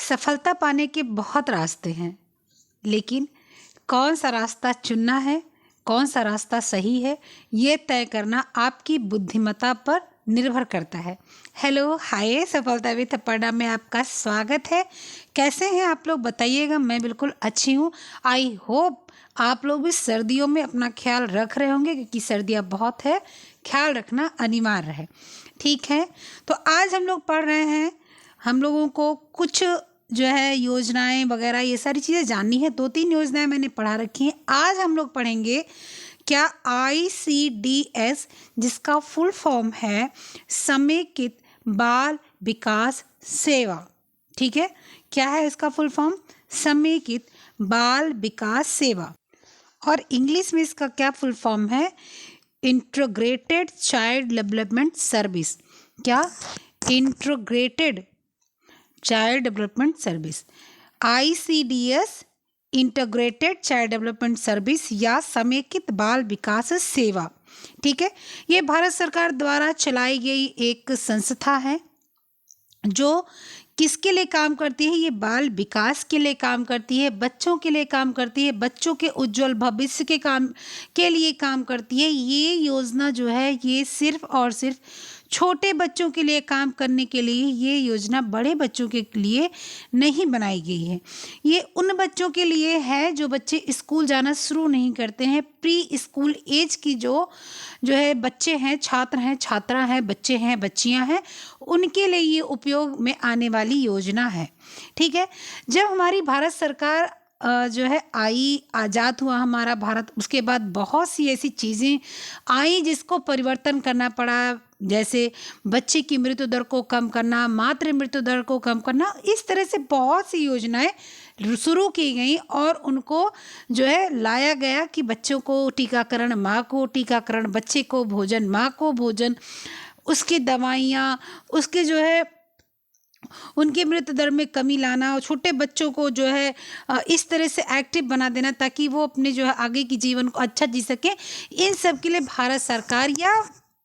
सफलता पाने के बहुत रास्ते हैं, लेकिन कौन सा रास्ता चुनना है, कौन सा रास्ता सही है, ये तय करना आपकी बुद्धिमत्ता पर निर्भर करता है। हेलो, हाय, सफलता विद अपर्णा में आपका स्वागत है। कैसे हैं आप लोग, बताइएगा। मैं बिल्कुल अच्छी हूँ। आई होप आप लोग भी सर्दियों में अपना ख्याल रख रहे होंगे, क्योंकि सर्दियाँ बहुत है, ख्याल रखना अनिवार्य है। ठीक है, तो आज हम लोग पढ़ रहे हैं, हम लोगों को कुछ जो है योजनाएं वगैरह ये सारी चीज़ें जाननी है। 2-3 योजनाएं मैंने पढ़ा रखी हैं। आज हम लोग पढ़ेंगे क्या ICDS, जिसका फुल फॉर्म है समेकित बाल विकास सेवा। ठीक है, क्या है इसका फुल फॉर्म? समेकित बाल विकास सेवा। और इंग्लिश में इसका क्या फुल फॉर्म है? Integrated child development service. क्या? Integrated child development service, ICDS, integrated child development service या समेकित बाल विकास सेवा। ठीक है, ये भारत सरकार द्वारा चलाई गई एक संस्था है जो किसके लिए काम करती है? ये बाल विकास के लिए काम करती है, बच्चों के लिए काम करती है, बच्चों के उज्जवल भविष्य के लिए काम करती है। ये योजना जो है ये सिर्फ और सिर्फ छोटे बच्चों के लिए काम करने के लिए, ये योजना बड़े बच्चों के लिए नहीं बनाई गई है। ये उन बच्चों के लिए है जो बच्चे स्कूल जाना शुरू नहीं करते हैं। प्री स्कूल एज की जो है बच्चे हैं, छात्र हैं, छात्रा हैं, बच्चे हैं, बच्चियां हैं, उनके लिए ये उपयोग में आने वाली योजना है। ठीक है, जब हमारी भारत सरकार जो है आज़ाद हुआ हमारा भारत, उसके बाद बहुत सी ऐसी चीज़ें आई जिसको परिवर्तन करना पड़ा, जैसे बच्चे की मृत्यु दर को कम करना, मातृ मृत्यु दर को कम करना। इस तरह से बहुत सी योजनाएं शुरू की गई और उनको जो है लाया गया कि बच्चों को टीकाकरण, माँ को टीकाकरण, बच्चे को भोजन, माँ को भोजन, उसकी दवाइयाँ, उसके जो है उनकी मृत्यु दर में कमी लाना, और छोटे बच्चों को जो है इस तरह से एक्टिव बना देना ताकि वो अपने जो है आगे की जीवन को अच्छा जी सके। इन सब के लिए भारत सरकार, या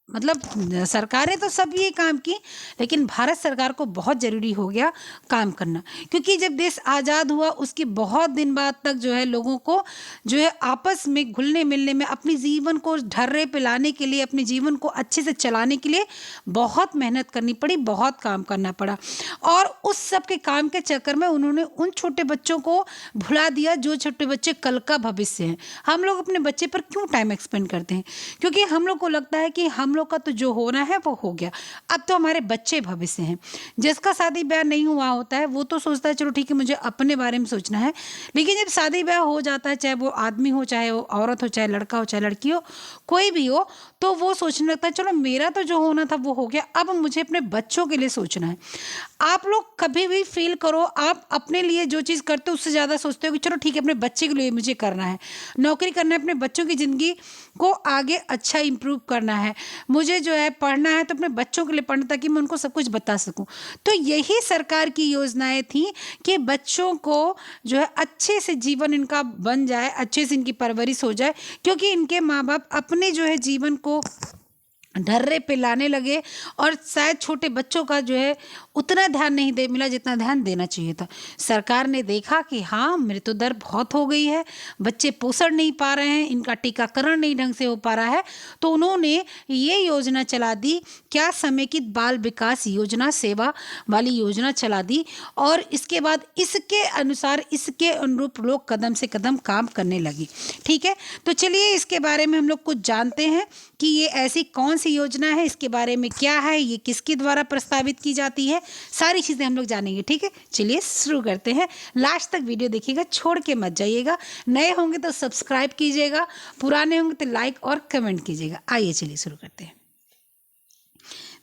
मतलब सरकारें तो सब ये काम की, लेकिन भारत सरकार को बहुत ज़रूरी हो गया काम करना, क्योंकि जब देश आज़ाद हुआ उसके बहुत दिन बाद तक जो है लोगों को जो है आपस में घुलने मिलने में, अपने जीवन को ढर्रे पे लाने के लिए, अपने जीवन को अच्छे से चलाने के लिए बहुत मेहनत करनी पड़ी, बहुत काम करना पड़ा। और उस सब के काम के चक्कर में उन्होंने उन छोटे बच्चों को भुला दिया जो छोटे बच्चे कल का भविष्य हैं। हम लोग अपने बच्चे पर क्यों टाइम एक्सपेंड करते हैं? क्योंकि हम लोग को लगता है कि हम लोग का तो जो होना है वो हो गया, अब तो हमारे बच्चे भविष्य हैं। जिसका शादी ब्याह नहीं हुआ होता है वो तो सोचता है चलो ठीक है मुझे अपने बारे में सोचना है, लेकिन जब शादी ब्याह हो जाता है, चाहे वो आदमी हो, चाहे वो औरत हो, चाहे लड़का हो, चाहे लड़की हो, कोई भी हो, तो वो सोचने लगता है चलो मेरा तो जो होना था वो हो गया, अब मुझे अपने बच्चों के लिए सोचना है। आप लोग कभी भी फील करो, आप अपने लिए जो चीज़ करते हो उससे ज़्यादा सोचते हो कि चलो ठीक है अपने बच्चे के लिए मुझे करना है, नौकरी करना है, अपने बच्चों की ज़िंदगी को आगे अच्छा इम्प्रूव करना है, मुझे जो है पढ़ना है तो अपने बच्चों के लिए पढ़ना ताकि मैं उनको सब कुछ बता सकूं। तो यही सरकार की योजनाएं थी कि बच्चों को जो है अच्छे से जीवन इनका बन जाए, अच्छे से इनकी परवरिश हो जाए, क्योंकि इनके माँ बाप अपने जो है जीवन को ढर्रे पे लाने लगे और शायद छोटे बच्चों का जो है उतना ध्यान नहीं दे मिला जितना ध्यान देना चाहिए था। सरकार ने देखा कि हाँ मृत्यु दर बहुत हो गई है, बच्चे पोषण नहीं पा रहे हैं, इनका टीकाकरण नहीं ढंग से हो पा रहा है, तो उन्होंने ये योजना चला दी, क्या समेकित बाल विकास योजना सेवा वाली योजना चला दी। और इसके बाद इसके अनुसार, इसके अनुरूप लोग कदम से कदम काम करने लगे। ठीक है, तो चलिए इसके बारे में हम लोग कुछ जानते हैं कि ये ऐसी कौन सी योजना है, इसके बारे में क्या है, ये किसके द्वारा प्रस्तावित की जाती है, सारी चीज़ें हम लोग जानेंगे। ठीक है, चलिए शुरू करते हैं। लास्ट तक वीडियो देखिएगा, छोड़ के मत जाइएगा। नए होंगे तो सब्सक्राइब कीजिएगा, पुराने होंगे तो लाइक और कमेंट कीजिएगा। आइए चलिए शुरू करते हैं।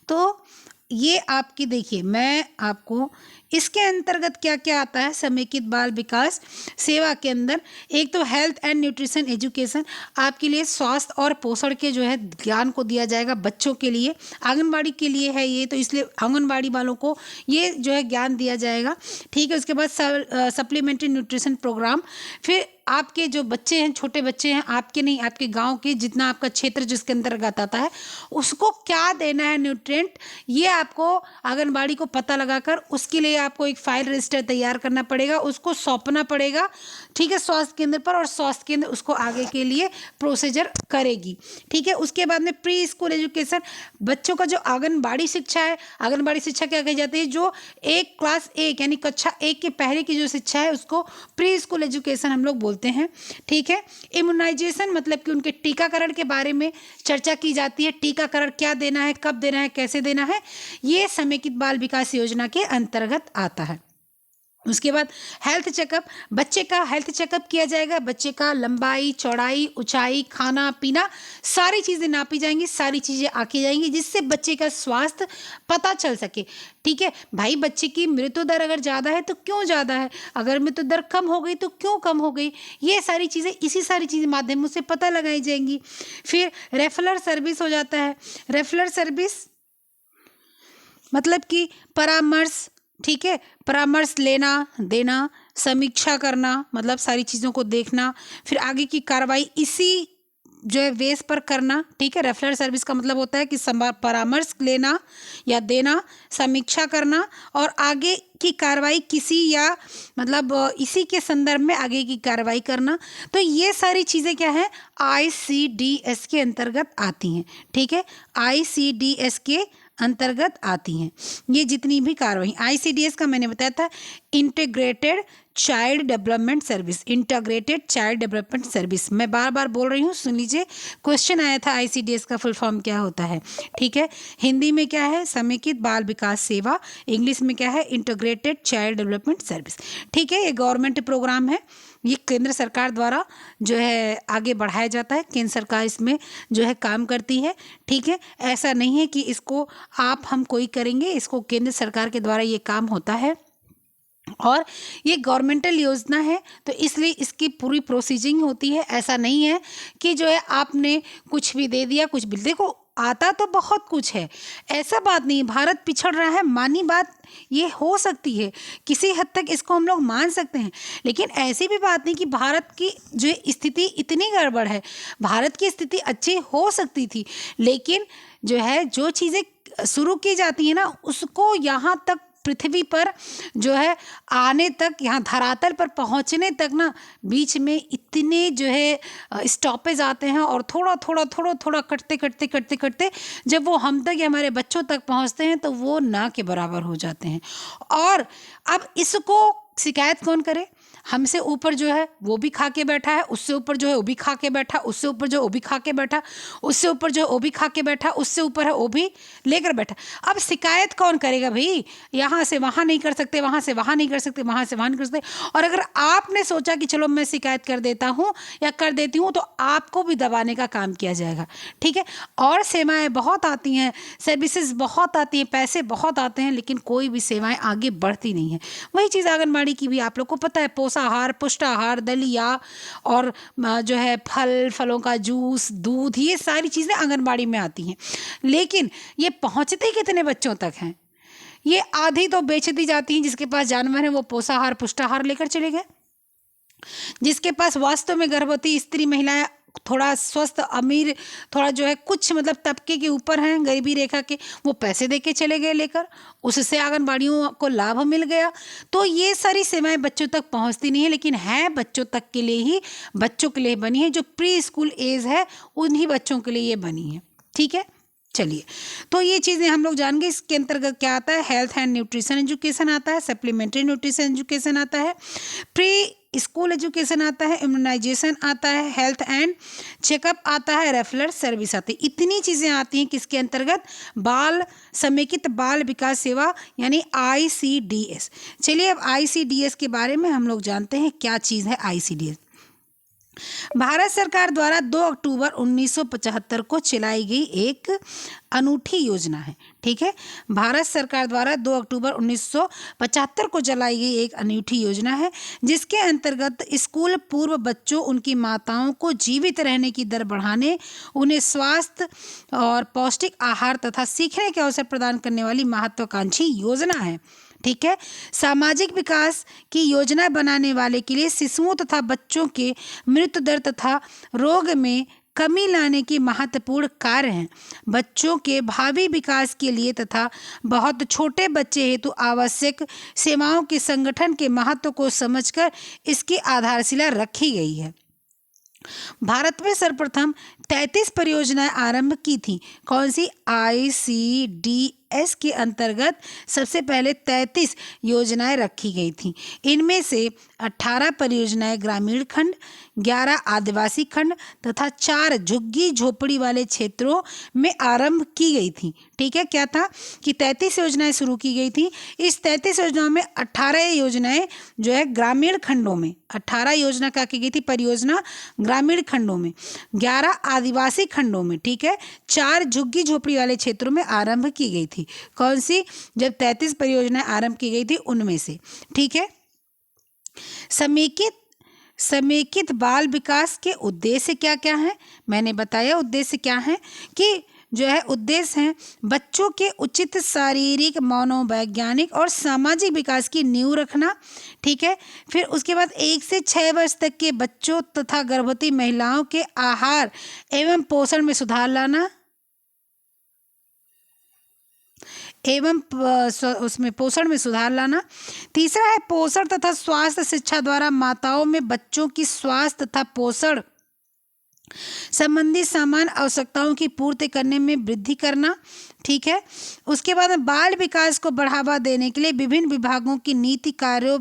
तो ये आपकी देखिए, मैं आपको इसके अंतर्गत क्या क्या आता है समेकित बाल विकास सेवा के अंदर। एक तो हेल्थ एंड न्यूट्रिशन एजुकेशन, आपके लिए स्वास्थ्य और पोषण के जो है ज्ञान को दिया जाएगा बच्चों के लिए। आंगनबाड़ी के लिए है ये, तो इसलिए आंगनबाड़ी वालों को ये जो है ज्ञान दिया जाएगा। ठीक है, उसके बाद सप्लीमेंट्री न्यूट्रिशन प्रोग्राम, फिर आपके जो बच्चे हैं, छोटे बच्चे हैं, आपके नहीं, आपके गांव के, जितना आपका क्षेत्र जिसके अंतर्गत आता है, उसको क्या देना है न्यूट्रिएंट, ये आपको आंगनबाड़ी को पता लगाकर उसके लिए आपको एक फाइल रजिस्टर तैयार करना पड़ेगा, उसको सौंपना पड़ेगा, ठीक है, स्वास्थ्य केंद्र पर, और स्वास्थ्य केंद्र उसको आगे के लिए प्रोसीजर करेगी, ठीक है। उसके बाद में प्री स्कूल एजुकेशन, बच्चों का जो आंगनबाड़ी शिक्षा है, आंगनबाड़ी शिक्षा क्या कही जाती है, जो एक क्लास 1 यानी कक्षा 1 के पहले की जो शिक्षा है उसको प्री स्कूल एजुकेशन हम लोग बोलते हैं, ठीक है। इम्यूनाइजेशन मतलब कि उनके टीकाकरण के बारे में चर्चा की जाती है, टीकाकरण क्या देना है, कब देना है, कैसे देना है, ये समेकित बाल विकास योजना के अंतर्गत आता है। उसके बाद हेल्थ चेकअप, बच्चे का हेल्थ चेकअप किया जाएगा, बच्चे का लंबाई, चौड़ाई, ऊंचाई, खाना पीना, सारी चीज़ें नापी जाएंगी, सारी चीज़ें आकी जाएंगी, जिससे बच्चे का स्वास्थ्य पता चल सके, ठीक है। भाई बच्चे की मृत्यु दर अगर ज़्यादा है तो क्यों ज़्यादा है, अगर मृत्यु दर कम हो गई तो क्यों कम हो गई, ये सारी चीज़ें, इसी सारी चीज़ें माध्यमों से पता लगाई जाएंगी। फिर रेफरल सर्विस हो जाता है। रेफरल सर्विस मतलब कि परामर्श, ठीक है, परामर्श लेना देना, समीक्षा करना मतलब सारी चीज़ों को देखना, फिर आगे की कार्रवाई इसी जो है बेस पर करना, ठीक है। रेफरल सर्विस का मतलब होता है कि परामर्श लेना या देना, समीक्षा करना और आगे की कार्रवाई किसी या मतलब इसी के संदर्भ में आगे की कार्रवाई करना। तो ये सारी चीज़ें क्या है, ICDS के अंतर्गत आती हैं, ठीक है, ICDS के अंतर्गत आती हैं ये जितनी भी कार्रवाई। ICDS का मैंने बताया था integrated child development service, integrated child development service, मैं बार बार बोल रही हूँ, सुन लीजिए, क्वेश्चन आया था ICDS का फुल फॉर्म क्या होता है, ठीक है। हिंदी में क्या है, समेकित बाल विकास सेवा, इंग्लिश में क्या है, इंटीग्रेटेड चाइल्ड डेवलपमेंट सर्विस, ठीक है। ये गवर्नमेंट प्रोग्राम है, ये केंद्र सरकार द्वारा जो है आगे बढ़ाया जाता है, केंद्र सरकार इसमें जो है काम करती है, ठीक है। ऐसा नहीं है कि इसको आप हम कोई करेंगे, इसको केंद्र सरकार के द्वारा ये काम होता है और ये गवर्नमेंटल योजना है, तो इसलिए इसकी पूरी प्रोसीजिंग होती है। ऐसा नहीं है कि जो है आपने कुछ भी दे दिया, कुछ भी, देखो आता तो बहुत कुछ है, ऐसा बात नहीं, भारत पिछड़ रहा है, मानी बात ये हो सकती है, किसी हद तक इसको हम लोग मान सकते हैं, लेकिन ऐसी भी बात नहीं कि भारत की जो स्थिति इतनी गड़बड़ है। भारत की स्थिति अच्छी हो सकती थी, लेकिन जो है जो चीज़ें शुरू की जाती है ना, उसको यहाँ तक पृथ्वी पर जो है आने तक, यहाँ धरातल पर पहुँचने तक ना, बीच में इतने जो है स्टॉपेज आते हैं और थोड़ा थोड़ा थोड़ा थोड़ा कटते कटते कटते कटते जब वो हम तक या हमारे बच्चों तक पहुँचते हैं तो वो ना के बराबर हो जाते हैं। और अब इसको शिकायत कौन करे, हमसे ऊपर जो है वो भी खा के बैठा है, उससे ऊपर जो है वो भी खा के बैठा, उससे ऊपर जो वो भी खा के बैठा, उससे ऊपर जो वो भी खा के बैठा, उससे ऊपर है वो भी लेकर बैठा। अब शिकायत कौन करेगा भाई, यहाँ से वहाँ नहीं कर सकते, वहाँ से वहाँ नहीं कर सकते, वहाँ से वहाँ नहीं कर सकते। और अगर आपने सोचा कि चलो मैं शिकायत कर देता हूँ या कर देती हूँ, तो आपको भी दबाने का काम किया जाएगा, ठीक है। और सेवाएँ बहुत आती हैं, सर्विसेज बहुत आती हैं, पैसे बहुत आते हैं, लेकिन कोई भी सेवाएँ आगे बढ़ती नहीं है। वही चीज़ आंगनबाड़ी की भी आप लोग को पता है, पोषाहार, पुष्टाहार, दलिया और जो है फलों का जूस, दूध, ये सारी चीज़ें आंगनबाड़ी में आती हैं, लेकिन ये पहुंचते कितने बच्चों तक हैं, ये आधी तो बेच दी जाती हैं। जिसके पास जानवर है वो पोषाहार पुष्टाहार लेकर चले गए, जिसके पास वास्तव में गर्भवती स्त्री महिलाएं थोड़ा स्वस्थ अमीर, थोड़ा जो है कुछ मतलब तबके के ऊपर हैं, गरीबी रेखा के, वो पैसे दे के चले गए लेकर, उससे आंगनबाड़ियों को लाभ मिल गया। तो ये सारी सेवाएं बच्चों तक पहुंचती नहीं है, लेकिन है बच्चों तक के लिए ही, बच्चों के लिए बनी है, जो प्री स्कूल एज है उन्हीं बच्चों के लिए ये बनी है, ठीक है। चलिए, तो ये चीज़ें हम लोग जान गए। इसके अंतर्गत क्या आता है, हेल्थ एंड न्यूट्रिशन एजुकेशन आता है, सप्लीमेंट्री न्यूट्रिशन एजुकेशन आता है, प्री स्कूल एजुकेशन आता है, इम्यूनाइजेशन आता है, हेल्थ एंड चेकअप आता है, रेफरल सर्विस आती है। इतनी चीज़ें आती हैं किसके अंतर्गत, बाल समेकित बाल विकास सेवा यानी ICDS। चलिए अब ICDS के बारे में हम लोग जानते हैं क्या चीज़ है ICDS। भारत सरकार द्वारा 2 अक्टूबर 1975 को चलाई गई एक अनूठी योजना है, ठीक है। भारत सरकार द्वारा 2 अक्टूबर 1975 को चलाई गई एक अनूठी योजना है, जिसके अंतर्गत स्कूल पूर्व बच्चों, उनकी माताओं को जीवित रहने की दर बढ़ाने, उन्हें स्वास्थ्य और पौष्टिक आहार तथा सीखने के अवसर प्रदान करने वाली महत्वाकांक्षी योजना है, ठीक है। सामाजिक विकास की योजना बनाने वाले के लिए शिशुओं तथा बच्चों के मृत्यु दर तथा रोग में कमी लाने की महत्वपूर्ण कार्य हैं। बच्चों के भावी विकास के लिए तथा बहुत छोटे बच्चे हेतु आवश्यक सेवाओं के संगठन के महत्व को समझकर इसकी आधारशिला रखी गई है। भारत में सर्वप्रथम 33 परियोजनाएं आरंभ की थी। कौन सी? ICDS के अंतर्गत सबसे पहले 33 योजनाएं रखी गई थी। इनमें से 18 परियोजनाएं ग्रामीण खंड, 11 आदिवासी खंड तथा 4 झुग्गी झोपड़ी वाले क्षेत्रों में आरंभ की गई थी। ठीक है, क्या था कि 33 योजनाएं शुरू की गई थी। इस 33 योजनाओं में 18 योजनाएं जो है ग्रामीण खंडों में, 18 योजना क्या की गई थी? परियोजना ग्रामीण खंडों में, 11 आदिवासी खंडों में, ठीक है, 4 झुग्गी झोपड़ी वाले क्षेत्रों में आरंभ की गई थी। कौन सी? जब 33 परियोजनाएं आरंभ की गई थी उनमें से। ठीक है। समेकित बाल विकास के उद्देश्य क्या क्या हैं? मैंने बताया उद्देश्य क्या है कि जो है उद्देश्य हैं बच्चों के उचित शारीरिक, मनोवैज्ञानिक और सामाजिक विकास की नींव रखना। ठीक है। फिर उसके बाद 1 से 6 वर्ष तक के बच्चों तथा गर्भवती महिलाओं के आहार एवं पोषण में सुधार लाना उसमें पोषण में सुधार लाना। तीसरा है पोषण तथा स्वास्थ्य शिक्षा द्वारा माताओं में बच्चों की स्वास्थ्य तथा पोषण संबंधी सामान्य आवश्यकताओं की पूर्ति करने में वृद्धि करना। ठीक है। उसके बाद बाल विकास को बढ़ावा देने के लिए विभिन्न विभागों की नीति कार्यों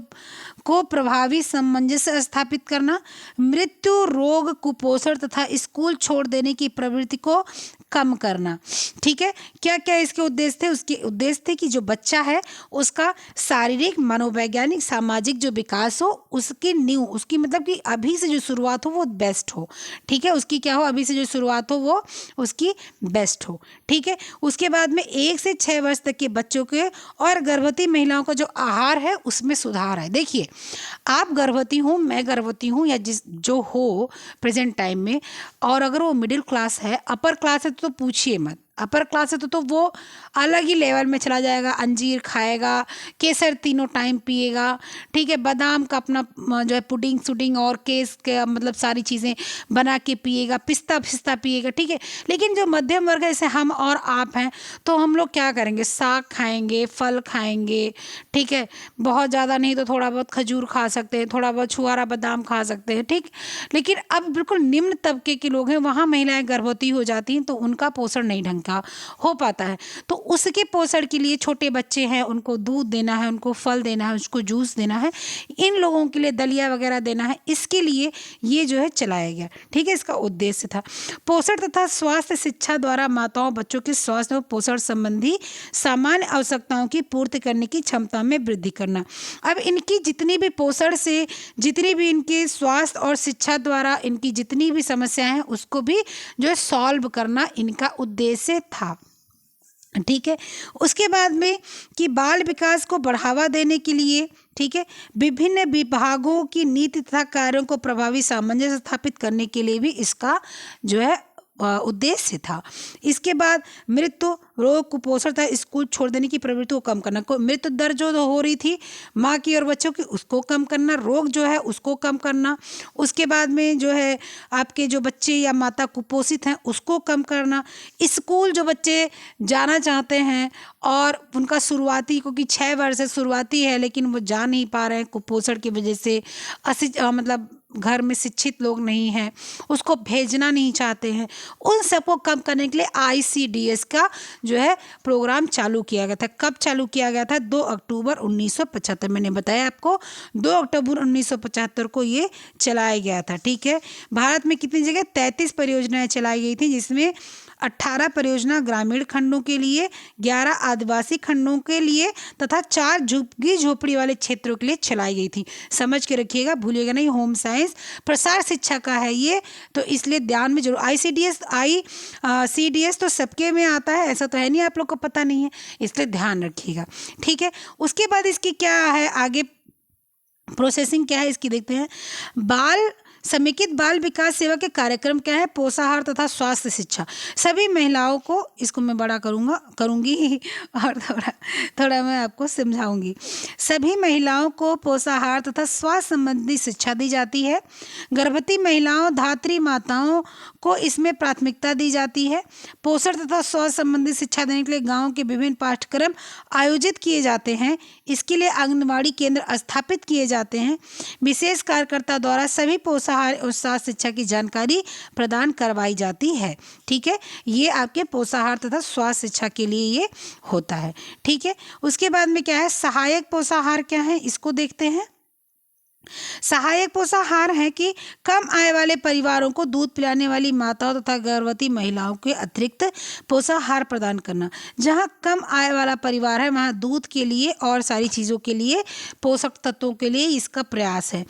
को प्रभावी सामंजस्य स्थापित करना। मृत्यु, रोग, कुपोषण तथा स्कूल छोड़ देने की प्रवृत्ति को कम करना। ठीक है। क्या क्या इसके उद्देश्य थे? उसके उद्देश्य थे कि जो बच्चा है उसका शारीरिक, मनोवैज्ञानिक, सामाजिक जो विकास हो उसकी नींव, उसकी मतलब कि अभी से जो शुरुआत हो वो बेस्ट हो। ठीक है। उसकी क्या हो? अभी से जो शुरुआत हो वो उसकी बेस्ट हो। ठीक है। उसके बाद में 1 से 6 वर्ष तक के बच्चों के और गर्भवती महिलाओं का जो आहार है उसमें सुधार है। देखिए, आप गर्भवती हो, मैं गर्भवती हूँ, या जो हो प्रेजेंट टाइम में, और अगर वो मिडिल क्लास है, अपर क्लास है तो पूछिए मत। अपर क्लास है तो वो अलग ही लेवल में चला जाएगा। अंजीर खाएगा, केसर तीनों टाइम पिएगा। ठीक है। बादाम का अपना जो है पुडिंग सुडिंग और केस के मतलब सारी चीज़ें बना के पिएगा, पिस्ता फिस्ता पिएगा। ठीक है। लेकिन जो मध्यम वर्ग है, जैसे हम और आप हैं, तो हम लोग क्या करेंगे? साग खाएंगे, फल खाएंगे। ठीक है। बहुत ज़्यादा नहीं तो थोड़ा बहुत खजूर खा सकते हैं, थोड़ा बहुत छुआरा बादाम खा सकते हैं। ठीक। लेकिन अब बिल्कुल निम्न तबके के लोग हैं, वहाँ महिलाएं गर्भवती हो जाती हैं तो उनका पोषण नहीं ढंग का हो पाता है। तो उसके पोषण के लिए छोटे बच्चे हैं, उनको दूध देना है, उनको फल देना है, उसको जूस देना है, इन लोगों के लिए दलिया वगैरह देना है। इसके लिए ये जो है चलाया गया। ठीक है। इसका उद्देश्य था पोषण तथा स्वास्थ्य शिक्षा द्वारा माताओं बच्चों के स्वास्थ्य और पोषण संबंधी सामान्य आवश्यकताओं की पूर्ति करने की क्षमता में वृद्धि करना। अब इनकी जितनी भी पोषण से, जितनी भी इनके स्वास्थ्य और शिक्षा द्वारा इनकी जितनी भी समस्याएं हैं उसको भी जो है सॉल्व करना इनका उद्देश्य था। ठीक है। उसके बाद में कि बाल विकास को बढ़ावा देने के लिए, ठीक है, विभिन्न विभागों की नीति तथा कार्यों को प्रभावी सामंजस्य स्थापित करने के लिए भी इसका जो है उद्देश्य था। इसके बाद मृत्यु, रोग, कुपोषण तथा स्कूल छोड़ देने की प्रवृत्ति को कम करना। मृत्यु दर जो हो रही थी माँ की और बच्चों की, उसको कम करना। रोग जो है उसको कम करना। उसके बाद में जो है आपके जो बच्चे या माता कुपोषित हैं उसको कम करना। स्कूल जो बच्चे जाना चाहते हैं और उनका शुरुआती, क्योंकि 6 वर्ष से शुरुआती है लेकिन वो जा नहीं पा रहे हैं कुपोषण की वजह से, मतलब घर में शिक्षित लोग नहीं हैं, उसको भेजना नहीं चाहते हैं, उन सबको कम करने के लिए ICDS का जो है प्रोग्राम चालू किया गया था। कब चालू किया गया था? 2 अक्टूबर 1975। मैंने बताया आपको 2 अक्टूबर 1975 को ये चलाया गया था। ठीक है। भारत में कितनी जगह? 33 परियोजनाएं चलाई गई थी, जिसमें 18 परियोजना ग्रामीण खंडों के लिए, 11 आदिवासी खंडों के लिए तथा 4 झुग्गी झोपड़ी वाले क्षेत्रों के लिए चलाई गई थी। समझ के रखिएगा, भूलिएगा नहीं। होम साइंस प्रसार शिक्षा का है ये, तो इसलिए ध्यान में जरूर। ICDS तो सबके में आता है, ऐसा तो है नहीं आप लोग को पता नहीं है, इसलिए ध्यान रखिएगा। ठीक है। उसके बाद इसकी क्या है आगे प्रोसेसिंग क्या है इसकी देखते हैं। बाल समेकित बाल विकास सेवा के कार्यक्रम क्या है? पोषाहार तथा स्वास्थ्य शिक्षा। सभी महिलाओं को, इसको मैं बड़ा करूँगी और थोड़ा थोड़ा मैं आपको समझाऊंगी। सभी महिलाओं को पोषाहार तथा स्वास्थ्य संबंधी शिक्षा दी जाती है। गर्भवती महिलाओं, धात्री माताओं को इसमें प्राथमिकता दी जाती है। पोषण तथा स्वास्थ्य संबंधी शिक्षा देने के लिए गांव के विभिन्न पाठ्यक्रम आयोजित किए जाते हैं। इसके लिए आंगनबाड़ी केंद्र स्थापित किए जाते हैं। विशेष कार्यकर्ता द्वारा सभी पोषाहार और स्वास्थ्य शिक्षा की जानकारी प्रदान करवाई जाती है। ठीक है, ये आपके पोषाहार तथा स्वास्थ्य शिक्षा के लिए ये होता है। ठीक है, उसके बाद में क्या है? सहायक पोषाहार क्या है, इसको देखते हैं। सहायक पोषाहार है कि कम आय वाले परिवारों को दूध पिलाने वाली माताओं तथा गर्भवती महिलाओं के अतिरिक्त पोषाहार प्रदान करना। जहां कम आय वाला परिवार है वहां दूध के लिए और सारी चीज़ों के लिए, पोषक तत्वों के लिए इसका प्रयास है।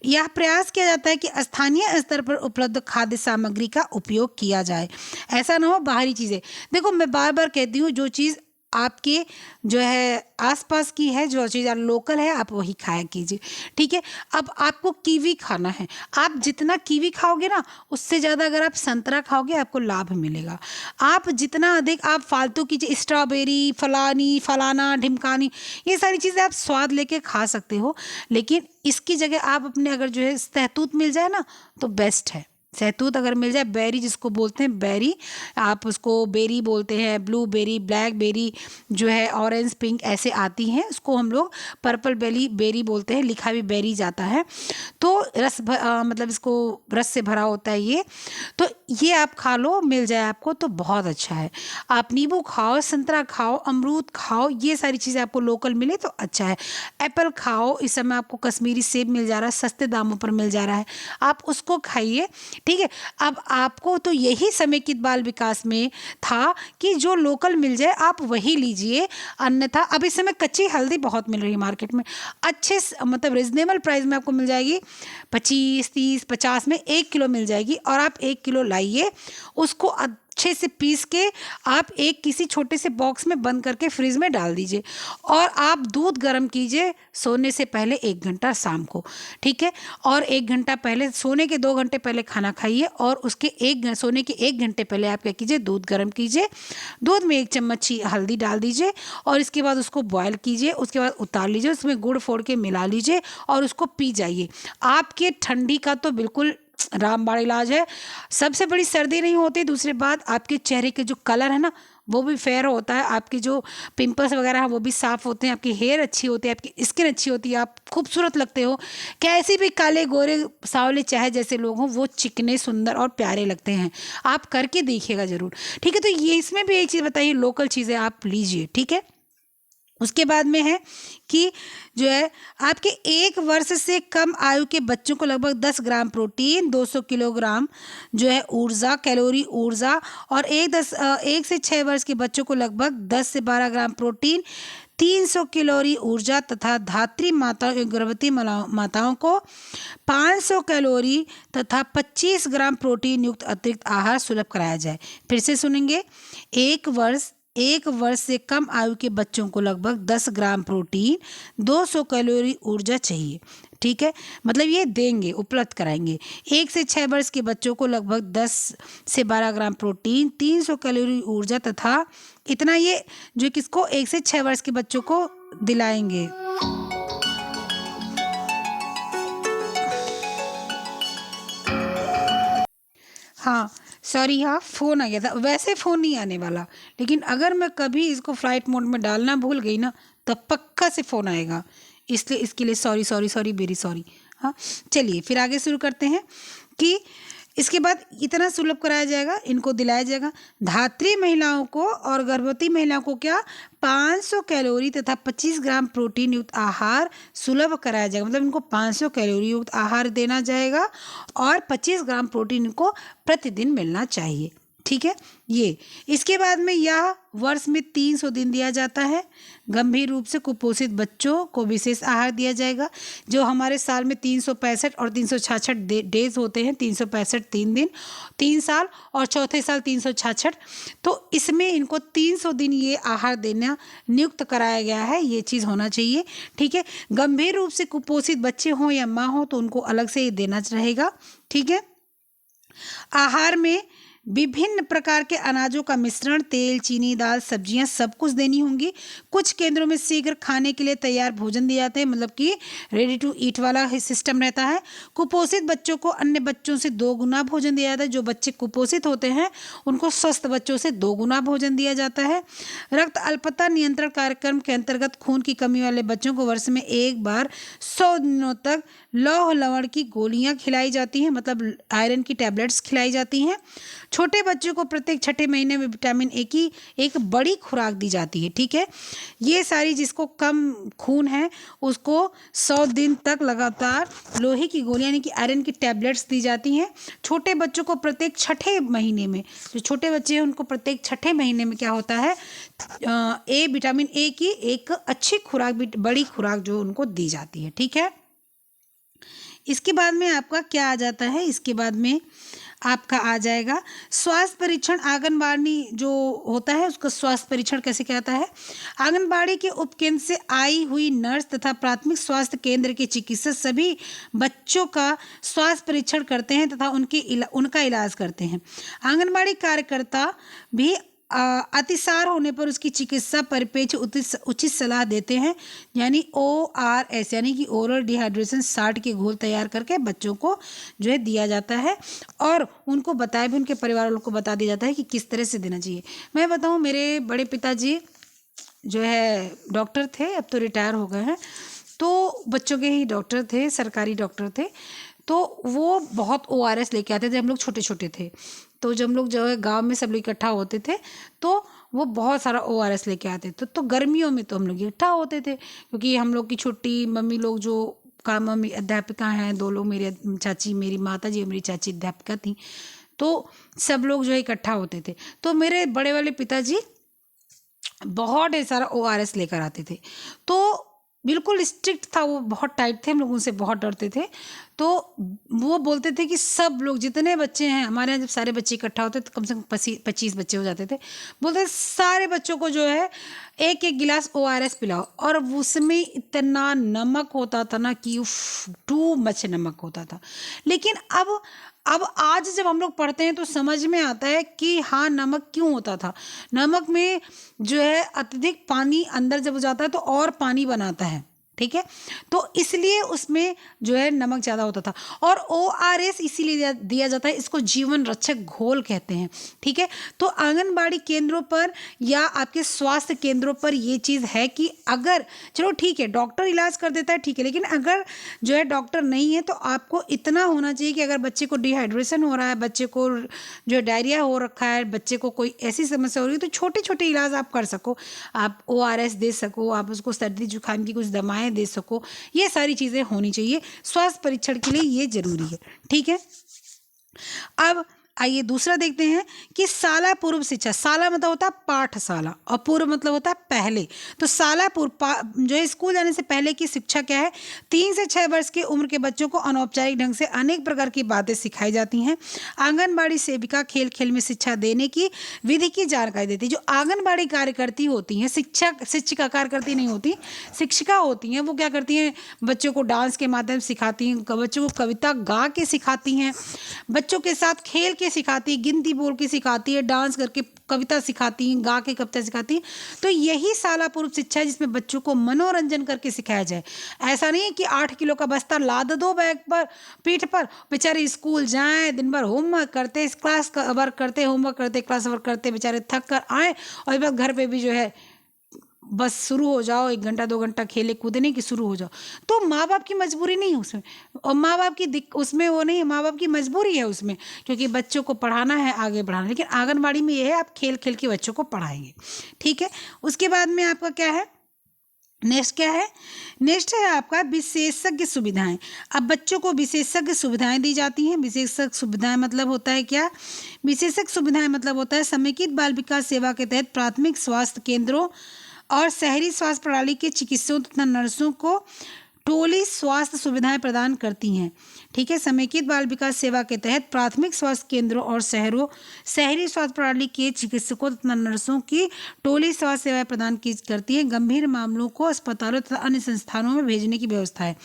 यह प्रयास किया जाता है कि स्थानीय स्तर पर उपलब्ध खाद्य सामग्री का उपयोग किया जाए। ऐसा ना हो बाहरी चीज़ें। देखो, मैं बार बार कहती हूँ, जो चीज़ आपके जो है आसपास की है, जो चीज़ लोकल है, आप वही खाया कीजिए। ठीक है, अब आपको कीवी खाना है, आप जितना कीवी खाओगे ना, उससे ज़्यादा अगर आप संतरा खाओगे आपको लाभ मिलेगा। आप जितना अधिक आप फालतू की चीज़, स्ट्रॉबेरी, फलानी फलाना ढिमकानी, ये सारी चीज़ें आप स्वाद लेके खा सकते हो, लेकिन इसकी जगह आप अपने अगर जो है सहतूत मिल जाए ना तो बेस्ट है। सहतूत अगर मिल जाए, बेरी जिसको बोलते हैं, बेरी, आप उसको बेरी बोलते हैं, ब्लू बेरी, ब्लैक बेरी जो है, ऑरेंज पिंक ऐसे आती हैं, उसको हम लोग पर्पल बेरी बोलते हैं, लिखा भी बेरी जाता है। तो मतलब इसको रस से भरा होता है ये, तो ये आप खा लो, मिल जाए आपको तो बहुत अच्छा है। आप नींबू खाओ, संतरा खाओ, अमरूद खाओ, ये सारी चीज़ें आपको लोकल मिले तो अच्छा है। एप्पल खाओ, इस समय आपको कश्मीरी सेब मिल जा रहा है, सस्ते दामों पर मिल जा रहा है, आप उसको खाइए। ठीक है, अब आपको तो यही समेकित बाल विकास में था कि जो लोकल मिल जाए आप वही लीजिए, अन्यथा अब इस समय कच्ची हल्दी बहुत मिल रही है मार्केट में, अच्छे मतलब रिजनेबल प्राइस में आपको मिल जाएगी, 25, 30, 50 में 1 किलो मिल जाएगी। और आप 1 किलो लाइए, उसको अच्छे से पीस के आप एक किसी छोटे से बॉक्स में बंद करके फ्रिज में डाल दीजिए, और आप दूध गर्म कीजिए सोने से पहले 1 घंटा शाम को। ठीक है, और 1 घंटा पहले, सोने के 2 घंटे पहले खाना खाइए, और उसके सोने के 1 घंटे पहले आप क्या कीजिए, दूध गर्म कीजिए, दूध में 1 चम्मच हल्दी डाल दीजिए, और इसके बाद उसको बॉयल कीजिए, उसके बाद उतार लीजिए, उसमें गुड़ फोड़ के मिला लीजिए और उसको पी जाइए। आपके ठंडी का तो बिल्कुल रामबाण इलाज है। सबसे बड़ी सर्दी नहीं होती, दूसरी बात आपके चेहरे के जो कलर है ना वो भी फेयर होता है, आपके जो पिंपल्स वगैरह हैं वो भी साफ़ होते हैं, आपकी हेयर अच्छी होती है, आपकी स्किन अच्छी होती है, आप खूबसूरत लगते हो। कैसे भी काले गोरे सांवले चाहे जैसे लोग हों, वो चिकने सुंदर और प्यारे लगते हैं। आप करके देखिएगा ज़रूर। ठीक है, तो ये इसमें भी एक चीज़ बताइए, लोकल चीज़ें आप लीजिए। ठीक है, उसके बाद में है कि जो है आपके 1 वर्ष से कम आयु के बच्चों को लगभग 10 ग्राम प्रोटीन, 200 किलोग्राम जो है कैलोरी ऊर्जा, और 1 से 6 वर्ष के बच्चों को लगभग 10 से 12 ग्राम प्रोटीन, 300 कैलोरी ऊर्जा, तथा धात्री माताओं एवं गर्भवती माताओं को 500 कैलोरी तथा 25 ग्राम प्रोटीन युक्त अतिरिक्त आहार सुलभ कराया जाए। फिर से सुनेंगे, 1 वर्ष से कम आयु के बच्चों को लगभग 10 ग्राम प्रोटीन, 200 कैलोरी ऊर्जा चाहिए। ठीक है, मतलब ये देंगे, उपलब्ध कराएंगे। 1 से 6 वर्ष के बच्चों को लगभग 10 से 12 ग्राम प्रोटीन, 300 कैलोरी ऊर्जा, तथा इतना ये जो किसको 1 से 6 वर्ष के बच्चों को दिलाएंगे। हाँ सॉरी, हाँ फ़ोन आ गया था, वैसे फ़ोन नहीं आने वाला, लेकिन अगर मैं कभी इसको फ्लाइट मोड में डालना भूल गई ना तो पक्का से फ़ोन आएगा, इसलिए इसके लिए sorry sorry sorry very sorry. हाँ, चलिए फिर आगे शुरू करते हैं कि इसके बाद इतना सुलभ कराया जाएगा, इनको दिलाया जाएगा। धात्री महिलाओं को और गर्भवती महिलाओं को क्या 500 कैलोरी तथा 25 ग्राम प्रोटीन युक्त आहार सुलभ कराया जाएगा, मतलब इनको 500 कैलोरी युक्त आहार देना जाएगा और 25 ग्राम प्रोटीन इनको प्रतिदिन मिलना चाहिए। ठीक है। ये इसके बाद में यह वर्ष में 300 दिन दिया जाता है। गंभीर रूप से कुपोषित बच्चों को विशेष आहार दिया जाएगा। जो हमारे साल में 365 और 366 डेज होते हैं, 365 3 दिन 3 साल और चौथे साल 366, तो इसमें इनको 300 दिन ये आहार देना नियुक्त कराया गया है। ये चीज़ होना चाहिए, ठीक है। गंभीर रूप से कुपोषित बच्चे हों या माँ हो तो उनको अलग से ये देना रहेगा, ठीक है। आहार में विभिन्न प्रकार के अनाजों का मिश्रण, तेल, चीनी, दाल, सब्जियां सब कुछ देनी होंगी। कुछ केंद्रों में शीघ्र खाने के लिए तैयार भोजन दिए जाते हैं, मतलब कि रेडी टू ईट वाला सिस्टम रहता है। कुपोषित बच्चों को अन्य बच्चों से 2 गुना भोजन दिया जाता है। जो बच्चे कुपोषित होते हैं उनको स्वस्थ बच्चों से 2 गुना भोजन दिया जाता है। रक्त अल्पता नियंत्रण कार्यक्रम के अंतर्गत खून की कमी वाले बच्चों को वर्ष में एक बार 100 दिनों तक लौह लवण की गोलियां खिलाई जाती हैं, मतलब आयरन की टैबलेट्स खिलाई जाती हैं। छोटे बच्चों को प्रत्येक छठे महीने में विटामिन ए की एक बड़ी खुराक दी जाती है, ठीक है। ये सारी जिसको कम खून है उसको 100 दिन तक लगातार लोहे की गोलियां यानी कि आयरन की टैबलेट्स दी जाती हैं। छोटे बच्चों को प्रत्येक छठे महीने में, जो छोटे बच्चे हैं उनको प्रत्येक छठे महीने में क्या होता है, विटामिन ए की एक अच्छी खुराक, बड़ी खुराक जो उनको दी जाती है, ठीक है। इसके बाद में आपका क्या आ जाता है, इसके बाद में आपका आ जाएगा स्वास्थ्य परीक्षण। आंगनबाड़ी जो होता है उसका स्वास्थ्य परीक्षण कैसे कहता है। आंगनबाड़ी के उपकेंद्र से आई हुई नर्स तथा प्राथमिक स्वास्थ्य केंद्र के चिकित्सक सभी बच्चों का स्वास्थ्य परीक्षण करते हैं तथा उनका इलाज करते हैं। आंगनबाड़ी कार्यकर्ता भी अतिसार होने पर उसकी चिकित्सा परिपेक्ष उचित सलाह देते हैं, यानी ORS यानी कि ओरल डिहाइड्रेशन साल्ट के घोल तैयार करके बच्चों को जो है दिया जाता है और उनको बताया भी, उनके परिवार वालों को बता दिया जाता है कि किस तरह से देना चाहिए। मैं बताऊं, मेरे बड़े पिताजी जो है डॉक्टर थे, अब तो रिटायर हो गए हैं, तो बच्चों के ही डॉक्टर थे, सरकारी डॉक्टर थे। तो वो बहुत ORS लेके आते थे, हम लोग छोटे छोटे थे। तो जब हम लोग जो है गांव में सब लोग इकट्ठा होते थे तो वो बहुत सारा ORS लेके आते थे। तो गर्मियों में तो हम लोग इकट्ठा होते थे क्योंकि हम लोग की छुट्टी, मम्मी लोग जो काम, मम्मी अध्यापिका हैं, 2 लोग, मेरी चाची, मेरी माता जी, मेरी चाची अध्यापिका थी, तो सब लोग जो है इकट्ठा होते थे। तो मेरे बड़े वाले पिताजी बहुत सारा ORS लेकर आते थे। तो बिल्कुल स्ट्रिक्ट था वो, बहुत टाइट थे, हम लोग उनसे बहुत डरते थे। तो वो बोलते थे कि सब लोग जितने बच्चे हैं हमारे यहाँ, जब सारे बच्चे इकट्ठा होते तो कम से कम 25 बच्चे हो जाते थे, बोलते सारे बच्चों को जो है एक एक गिलास ORS पिलाओ। और उसमें इतना नमक होता था ना कि टू मच नमक होता था। लेकिन अब आज जब हम लोग पढ़ते हैं तो समझ में आता है कि हाँ, नमक क्यों होता था। नमक में जो है अत्यधिक पानी अंदर जब जाता है तो और पानी बनाता है, ठीक है। तो इसलिए उसमें जो है नमक ज़्यादा होता था। और ORS इसीलिए दिया जाता है, इसको जीवन रक्षक घोल कहते हैं, ठीक है। तो आंगनबाड़ी केंद्रों पर या आपके स्वास्थ्य केंद्रों पर ये चीज़ है कि अगर, चलो ठीक है डॉक्टर इलाज कर देता है, ठीक है, लेकिन अगर जो है डॉक्टर नहीं है तो आपको इतना होना चाहिए कि अगर बच्चे को डिहाइड्रेशन हो रहा है, बच्चे को जो डायरिया हो रखा है, बच्चे को कोई ऐसी समस्या हो रही है, तो छोटे छोटे इलाज आप कर सको। आप ORS दे सको, आप उसको सर्दी जुकाम की कुछ दवाएं दे सको, ये सारी चीज़ें होनी चाहिए। स्वास्थ्य परीक्षण के लिए ये जरूरी है, ठीक है। अब आइए दूसरा देखते हैं कि शाला पूर्व शिक्षा। शाला मतलब होता है पाठशाला और पूर्व मतलब होता है पहले। तो शाला पूर्व जो है स्कूल जाने से पहले की शिक्षा क्या है। 3 से 6 वर्ष की उम्र के बच्चों को अनौपचारिक ढंग से अनेक प्रकार की बातें सिखाई जाती हैं। आंगनबाड़ी सेविका खेल खेल में शिक्षा देने की विधि की जानकारी देती है। जो आंगनबाड़ी कार्यकर्ती होती हैं, शिक्षिका कार्यकर्ती नहीं होती, शिक्षिका होती हैं, वो क्या करती हैं, बच्चों को डांस के माध्यम से सिखाती हैं, बच्चों को कविता गा के सिखाती हैं, बच्चों के साथ खेल के सिखाती है, गिनती बोल के सिखाती है, डांस करके कविता सिखाती हैं, गा के कविता सिखाती हैं। तो यही शाला पूर्व शिक्षा है जिसमें बच्चों को मनोरंजन करके सिखाया जाए। ऐसा नहीं है कि 8 किलो का बस्ता लाद दो बैग पर, पीठ पर, बेचारे स्कूल जाएं, दिन भर होमवर्क करते, क्लास वर्क करते, होमवर्क करते, क्लास वर्क करते, बेचारे थक कर आए और बस घर पे भी जो है बस शुरू हो जाओ, 1 घंटा 2 घंटा खेले कूदने की शुरू हो जाओ। तो माँ बाप की मजबूरी नहीं है उसमें, और माँ बाप की उसमें वो नहीं है, माँ बाप की मजबूरी है उसमें, क्योंकि बच्चों को पढ़ाना है, आगे बढ़ाना है। लेकिन आंगनबाड़ी में ये है, आप खेल खेल के बच्चों को पढ़ाएंगे, ठीक है। उसके बाद में आपका क्या है, नेक्स्ट क्या है? नेक्स्ट है आपका विशेषज्ञ सुविधाएं। अब बच्चों को विशेषज्ञ सुविधाएं दी जाती हैं। विशेषज्ञ सुविधाएं मतलब होता है क्या? विशेषज्ञ सुविधाएं मतलब होता है समेकित बाल विकास सेवा के तहत प्राथमिक स्वास्थ्य केंद्रों और शहरी स्वास्थ्य प्रणाली के चिकित्सकों तथा नर्सों को टोली स्वास्थ्य सुविधाएं प्रदान करती हैं। ठीक है, समेकित बाल विकास सेवा के तहत प्राथमिक स्वास्थ्य केंद्रों और शहरी स्वास्थ्य प्रणाली के चिकित्सकों तथा नर्सों की टोली स्वास्थ्य सेवाएं प्रदान की करती है। गंभीर मामलों को अस्पतालों तथा अन्य संस्थानों में भेजने की व्यवस्था है।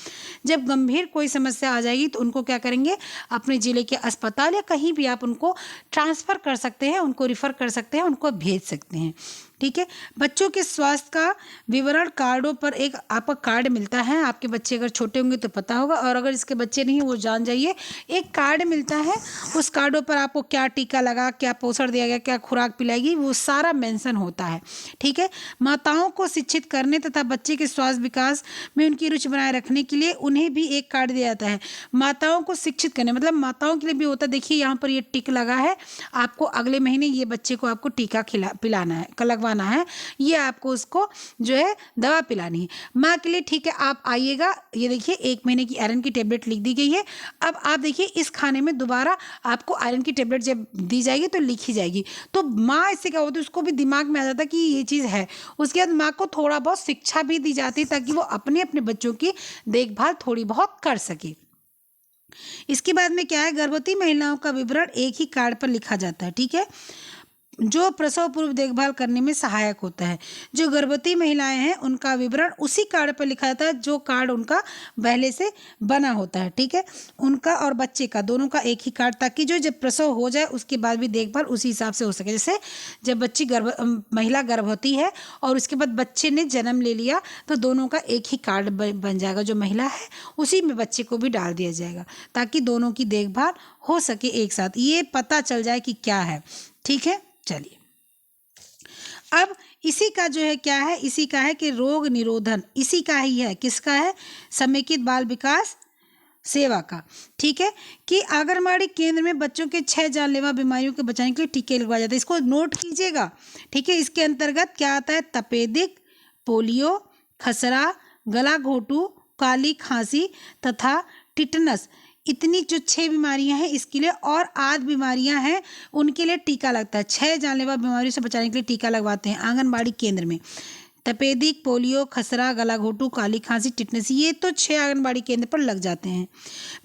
जब गंभीर कोई समस्या आ जाएगी तो उनको क्या करेंगे? अपने जिले के अस्पताल या कहीं भी आप उनको ट्रांसफ़र कर सकते हैं, उनको रिफ़र कर सकते हैं, उनको भेज सकते हैं। ठीक है, बच्चों के स्वास्थ्य का विवरण कार्डों पर एक आपका कार्ड मिलता है। आपके बच्चे अगर छोटे होंगे तो पता होगा, और अगर इसके बच्चे नहीं वो जान जाइए, एक कार्ड मिलता है। उस कार्डों पर आपको क्या टीका लगा, क्या पोषण दिया गया, क्या खुराक पिलाएगी, वो सारा मेंशन होता है। ठीक है, माताओं को शिक्षित करने तथा बच्चे के स्वास्थ्य विकास में उनकी रुचि बनाए रखने के लिए उन्हें भी एक कार्ड दिया जाता है। माताओं को शिक्षित करने मतलब माताओं के लिए भी होता है। देखिए यहाँ पर ये टिक लगा है, आपको अगले महीने ये बच्चे को आपको टीका पिलाना है, लगवाना है, ये आपको उसको जो है दवा पिलानी है माँ के लिए। ठीक है, आप आइएगा। ये देखिए 1 महीने की आयरन की टेबलेट लिख दी गई है। अब आप देखिए इस खाने में दोबारा आपको आयरन की टेबलेट जब दी जाएगी तो लिखी जाएगी, तो माँ इससे क्या होती है, उसको भी दिमाग में आ जाता है कि ये चीज़ है। उसके बाद माँ को थोड़ा बहुत शिक्षा भी दी जाती है ताकि वो अपने अपने बच्चों की देखभाल थोड़ी बहुत कर सके। इसके बाद में क्या है, गर्भवती महिलाओं का विवरण एक ही कार्ड पर लिखा जाता है। ठीक है, जो प्रसव पूर्व देखभाल करने में सहायक होता है। जो गर्भवती महिलाएं हैं उनका विवरण उसी कार्ड पर लिखा जाता है जो कार्ड उनका पहले से बना होता है। ठीक है, उनका और बच्चे का दोनों का एक ही कार्ड, ताकि जो जब प्रसव हो जाए उसके बाद भी देखभाल उसी हिसाब से हो सके। जैसे जब महिला गर्भवती है और उसके बाद बच्चे ने जन्म ले लिया तो दोनों का एक ही कार्ड बन जाएगा। जो महिला है उसी में बच्चे को भी डाल दिया जाएगा ताकि दोनों की देखभाल हो सके एक साथ, ये पता चल जाए कि क्या है। ठीक है, चलिए अब इसी का जो है क्या है, इसी का है कि रोग निरोधन, इसी का ही है। किसका है? समेकित बाल विकास सेवा का। ठीक है, कि आंगनबाड़ी केंद्र में बच्चों के 6 जानलेवा बीमारियों के बचाने के लिए टीके लगवाए जाते हैं। इसको नोट कीजिएगा। ठीक है, इसके अंतर्गत क्या आता है? तपेदिक, पोलियो, खसरा, गला घोटू, काली खांसी तथा टिटनस। इतनी जो 6 बीमारियां हैं इसके लिए, और आध बीमारियां हैं उनके लिए टीका लगता है। 6 जानलेवा बीमारियों से बचाने के लिए टीका लगवाते हैं आंगनबाड़ी केंद्र में। तपेदिक, पोलियो, खसरा, गलाघोटू, काली खांसी, टिटनेस, ये तो 6 आंगनबाड़ी केंद्र पर लग जाते हैं।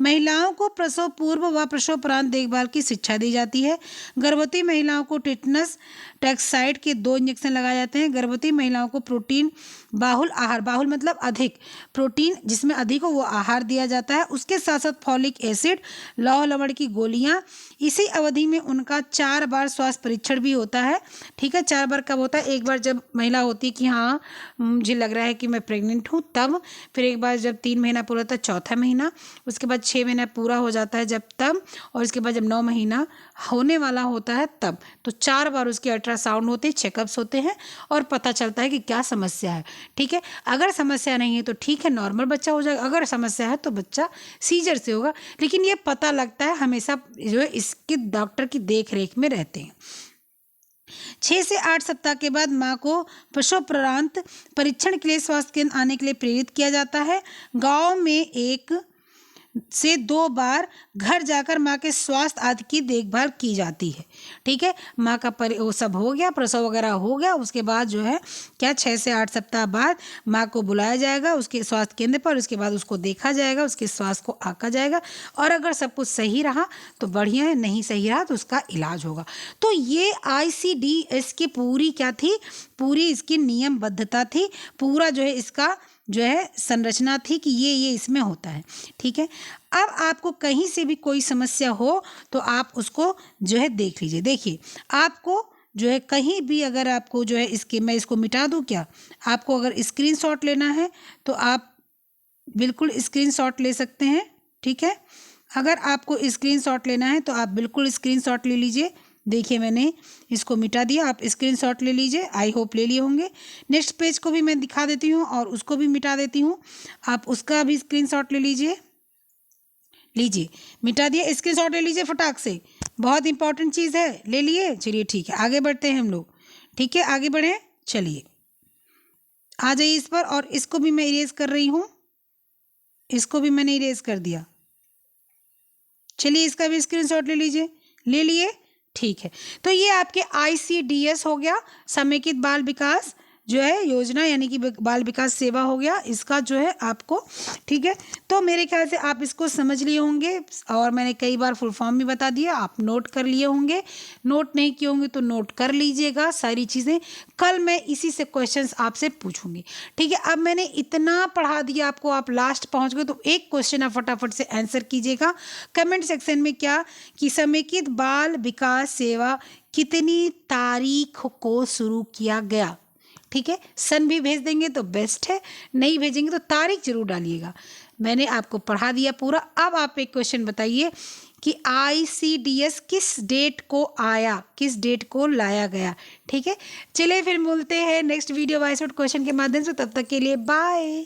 महिलाओं को प्रसव पूर्व व प्रसवोपरांत देखभाल की शिक्षा दी जाती है। गर्भवती महिलाओं को टिटनस टैक्साइड के 2 इंजेक्शन लगाए जाते हैं। गर्भवती महिलाओं को प्रोटीन बाहुल आहार, बाहुल मतलब अधिक, प्रोटीन जिसमें अधिक हो वो आहार दिया जाता है। उसके साथ साथ फॉलिक एसिड, लौह लवण की गोलियां। इसी अवधि में उनका 4 बार स्वास्थ्य परीक्षण भी होता है। ठीक है, 4 बार कब होता है? एक बार जब महिला होती है कि हाँ मुझे लग रहा है कि मैं प्रेग्नेंट हूँ तब, फिर एक बार जब 3 महीना पूरा होता है, चौथा महीना, उसके बाद 6 महीना पूरा हो जाता है जब तब, और उसके बाद जब 9 महीना होने वाला होता है तब। तो 4 बार उसके अल्ट्रासाउंड होते हैं, चेकअप्स होते हैं और पता चलता है कि क्या समस्या है। ठीक है, अगर समस्या नहीं है तो ठीक है, नॉर्मल बच्चा हो जाएगा। अगर समस्या है तो बच्चा सीजर से होगा। लेकिन ये पता लगता है हमेशा जो है इसके डॉक्टर की देख रेख में रहते हैं। 6 से 8 सप्ताह के बाद माँ को प्रसवोपरांत परीक्षण के लिए स्वास्थ्य केंद्र आने के लिए प्रेरित किया जाता है। गांव में 1 से 2 बार घर जाकर माँ के स्वास्थ्य आदि की देखभाल की जाती है। ठीक है, माँ का वो सब हो गया, प्रसव वगैरह हो गया, उसके बाद जो है क्या 6 से 8 सप्ताह बाद माँ को बुलाया जाएगा उसके स्वास्थ्य केंद्र पर। उसके बाद उसको देखा जाएगा, उसके स्वास्थ्य को आंका जाएगा, और अगर सब कुछ सही रहा तो बढ़िया है, नहीं सही रहा तो उसका इलाज होगा। तो ये ICDS की पूरी क्या थी, पूरी इसकी नियमबद्धता थी, पूरा जो है इसका जो है संरचना थी कि ये इसमें होता है। ठीक है, अब आपको कहीं से भी कोई समस्या हो तो आप उसको जो है देख लीजिए। देखिए आपको जो है कहीं भी अगर आपको जो है इसके, मैं इसको मिटा दूं क्या? आपको अगर स्क्रीनशॉट लेना है तो आप बिल्कुल स्क्रीनशॉट ले सकते हैं। ठीक है, अगर आपको स्क्रीनशॉट लेना है तो आप बिल्कुल स्क्रीनशॉट ले लीजिए। देखिए मैंने इसको मिटा दिया, आप स्क्रीनशॉट ले लीजिए। आई होप ले लिए होंगे। नेक्स्ट पेज को भी मैं दिखा देती हूँ और उसको भी मिटा देती हूँ, आप उसका भी स्क्रीनशॉट ले लीजिए। लीजिए, मिटा दिया, स्क्रीनशॉट ले लीजिए फटाक से, बहुत इंपॉर्टेंट चीज़ है। ले लिए? चलिए ठीक है, आगे बढ़ते हैं हम लोग। ठीक है, आगे बढ़ें, चलिए। आ जाइए इस पर, और इसको भी मैं इरेज कर रही हूँ, इसको भी मैंने इरेज कर दिया। चलिए इसका भी स्क्रीनशॉट ले लीजिए, ले लिए, ठीक है। तो ये आपके ICDS हो गया, समेकित बाल विकास जो है योजना, यानी कि बाल विकास सेवा हो गया, इसका जो है आपको, ठीक है। तो मेरे ख्याल से आप इसको समझ लिए होंगे, और मैंने कई बार फुल फॉर्म भी बता दिया, आप नोट कर लिए होंगे, नोट नहीं किए होंगे तो नोट कर लीजिएगा सारी चीज़ें। कल मैं इसी से क्वेश्चंस आपसे पूछूंगी, ठीक है। अब मैंने इतना पढ़ा दिया आपको, आप लास्ट पहुंच गए, तो एक क्वेश्चन आप फटाफट से आंसर कीजिएगा कमेंट सेक्शन में, क्या कि समेकित बाल विकास सेवा कितनी तारीख को शुरू किया गया, ठीक है। सन भी भेज देंगे तो बेस्ट है, नहीं भेजेंगे तो तारीख जरूर डालिएगा। मैंने आपको पढ़ा दिया पूरा। अब आप एक क्वेश्चन बताइए कि ICDS किस डेट को आया, किस डेट को लाया गया, ठीक है। चलिए फिर मिलते हैं नेक्स्ट वीडियो वाइज क्वेश्चन के माध्यम से, तब तक के लिए बाय।